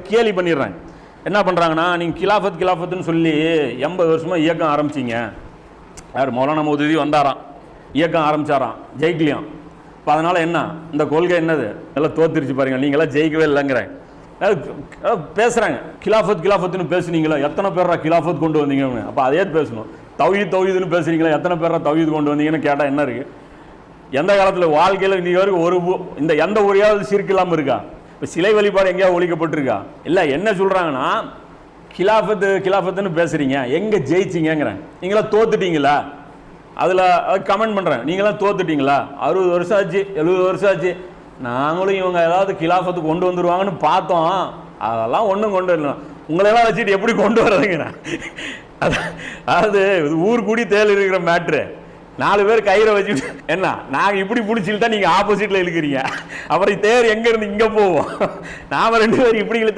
கேலி பண்ணிடுறாங்க. என்ன பண்ணுறாங்கன்னா, நீங்கள் கிலாஃபத்துன்னு சொல்லி 80 வருஷமாக இயக்கம் ஆரம்பிச்சிங்க. யார் மௌலானா மௌதூதி வந்தாராம், இயக்கம் ஆரம்பித்தாராம், ஜெயிக்கலையாம். இப்போ அதனால் என்ன, இந்த கொள்கை என்னது எல்லாம் தோத்துருச்சு பாருங்க, நீங்களாம் ஜெயிக்கவே இல்லைங்கிறேன். பேசுகிறாங்க, கிலாஃபத்துன்னு பேசுனீங்களா, எத்தனை பேரா கிலாஃபத் கொண்டு வந்தீங்க? அப்போ அதே பேசணும். தௌஹீதுன்னு பேசுகிறீங்களா, எத்தனை பேரா தௌஹீது கொண்டு வந்தீங்கன்னு கேட்டால் என்ன இருக்குது? எந்த காலத்தில் வாழ்க்கையில் இன்றைக்கி வரைக்கும் இந்த எந்த ஊரையாவது சிறுக்கு இல்லாமல் இருக்கா? இப்போ சிலை வழிபாடு எங்கேயாவது ஒழிக்கப்பட்டிருக்கா? இல்லை. என்ன சொல்கிறாங்கன்னா, கிலாஃபத்துன்னு பேசுகிறீங்க, எங்கே ஜெயிச்சிங்கிறேன். நீங்களாம் தோத்துட்டீங்களா? அதில் கமெண்ட் பண்ணுறேன், நீங்களாம் தோத்துட்டீங்களா? 60 வருஷம் ஆச்சு, 70 வருஷம் ஆச்சு, நாங்களும் இவங்க ஏதாவது கிலாஃபத்து கொண்டு வந்துடுவாங்கன்னு பார்த்தோம், அதெல்லாம் ஒன்றும் கொண்டு வரலாம். உங்களெல்லாம் வச்சுட்டு எப்படி கொண்டு வர்றதுங்கண்ணா? அதாவது ஊர் கூடி தேல் இருக்கிற மேட்ரு. 4 பேர் கயிறை வச்சுட்டு என்ன, நாங்கள் இப்படி பிடிச்சிக்கிட்டா நீங்கள் ஆப்போசிட்டில் இழுக்கிறீங்க, அப்புறம் தேர் எங்கேருந்து இங்கே போவோம், நாம் 2 பேர் இப்படி இழுத்தா